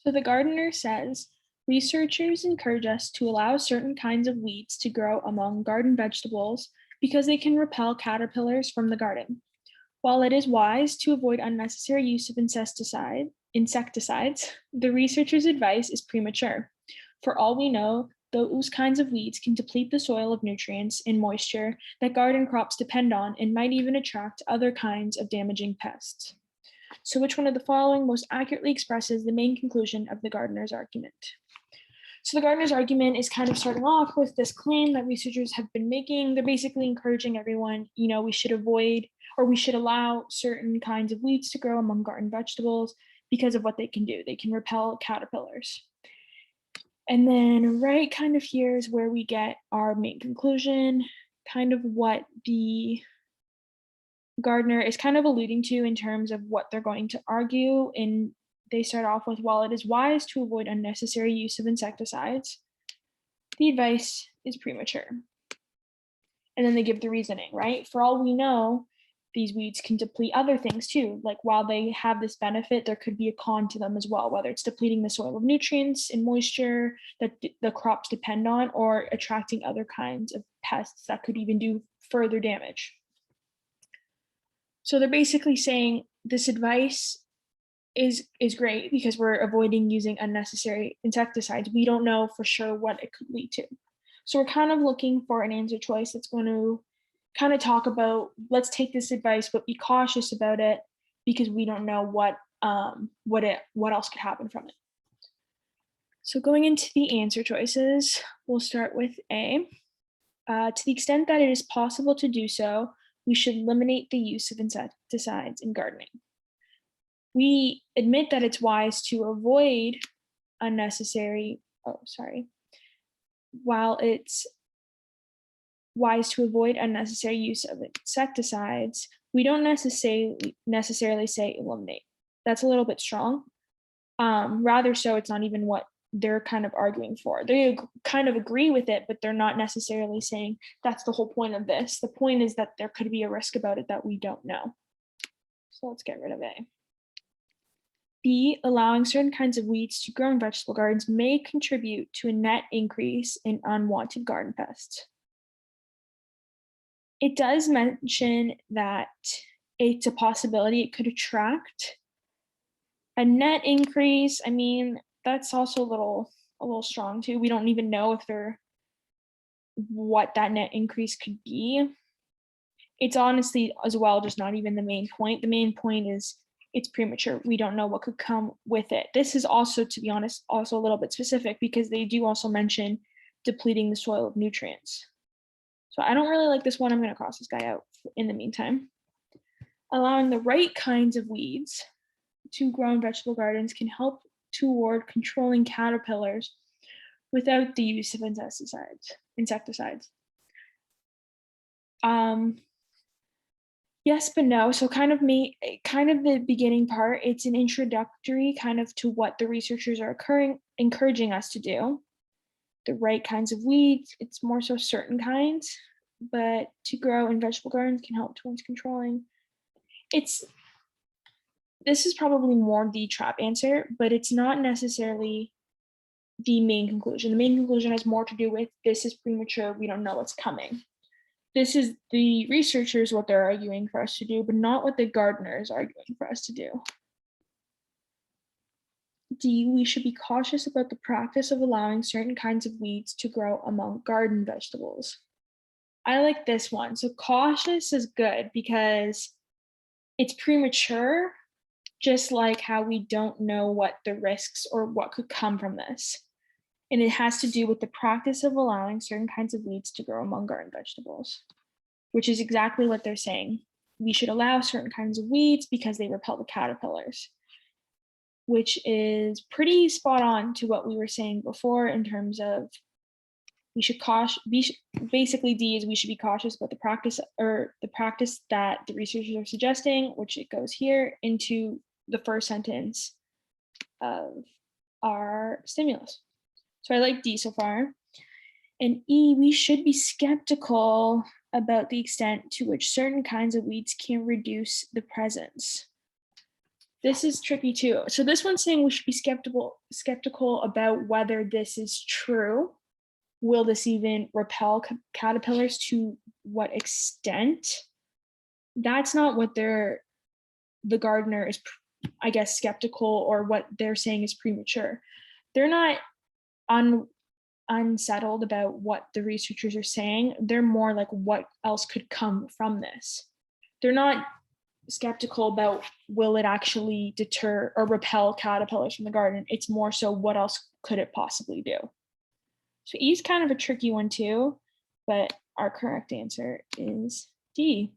So the gardener says researchers encourage us to allow certain kinds of weeds to grow among garden vegetables because they can repel caterpillars from the garden. While it is wise to avoid unnecessary use of insecticides, the researchers' advice is premature. For all we know, those kinds of weeds can deplete the soil of nutrients and moisture that garden crops depend on and might even attract other kinds of damaging pests. So, which one of the following most accurately expresses the main conclusion of the gardener's argument? So, the gardener's argument is kind of starting off with this claim that researchers have been making. They're basically encouraging everyone, we should avoid or we should allow certain kinds of weeds to grow among garden vegetables because of what they can do. They can repel caterpillars. And then, right kind of here is where we get our main conclusion, kind of what the Gardner is kind of alluding to in terms of what they're going to argue. And they start off with, while it is wise to avoid unnecessary use of insecticides, the advice is premature. And then they give the reasoning, right? For all we know, these weeds can deplete other things too. Like while they have this benefit, there could be a con to them as well, whether it's depleting the soil of nutrients and moisture that the crops depend on, or attracting other kinds of pests that could even do further damage. So they're basically saying this advice is great because we're avoiding using unnecessary insecticides. We don't know for sure what it could lead to. So we're kind of looking for an answer choice that's going to kind of talk about, let's take this advice, but be cautious about it because we don't know what else could happen from it. So going into the answer choices, we'll start with A. To the extent that it is possible to do so, we should eliminate the use of insecticides in gardening. We admit that it's wise to avoid while it's wise to avoid unnecessary use of insecticides, we don't necessarily say eliminate. That's a little bit strong. Rather so, it's not even what they're kind of arguing for. They kind of agree with it, but they're not necessarily saying that's the whole point of this. The point is that there could be a risk about it that we don't know. So let's get rid of A. B, allowing certain kinds of weeds to grow in vegetable gardens may contribute to a net increase in unwanted garden pests. It does mention that it's a possibility it could attract a net increase. I mean, that's also a little strong too. We don't even know what that net increase could be. It's honestly as well just not even the main point. The main point is it's premature. We don't know what could come with it. This is also, to be honest, also a little bit specific because they do also mention depleting the soil of nutrients. So I don't really like this one. I'm going to cross this guy out in the meantime. Allowing the right kinds of weeds to grow in vegetable gardens can help toward controlling caterpillars without the use of insecticides. Yes, but no. So kind of the beginning part, it's an introductory kind of to what the researchers are encouraging us to do. The right kinds of weeds, it's more so certain kinds, but to grow in vegetable gardens can help towards controlling. This is probably more the trap answer, but it's not necessarily the main conclusion. The main conclusion has more to do with this is premature, we don't know what's coming. This is the researchers what they're arguing for us to do, but not what the gardener is arguing for us to do. D, we should be cautious about the practice of allowing certain kinds of weeds to grow among garden vegetables. I like this one. So cautious is good because it's premature, just like how we don't know what the risks or what could come from this. And it has to do with the practice of allowing certain kinds of weeds to grow among garden vegetables, which is exactly what they're saying. We should allow certain kinds of weeds because they repel the caterpillars, which is pretty spot on to what we were saying before in terms of basically D is we should be cautious about the practice that the researchers are suggesting, which it goes here into the first sentence of our stimulus. So I like D so far. And E, we should be skeptical about the extent to which certain kinds of weeds can reduce the presence. This is tricky too. So this one's saying we should be skeptical about whether this is true. Will this even repel caterpillars? To what extent? That's not what the gardener is, I guess, skeptical, or what they're saying is premature. They're not unsettled about what the researchers are saying. They're more like, what else could come from this? They're not skeptical about will it actually deter or repel caterpillars from the garden. It's more so, what else could it possibly do? So E is kind of a tricky one too, but our correct answer is D.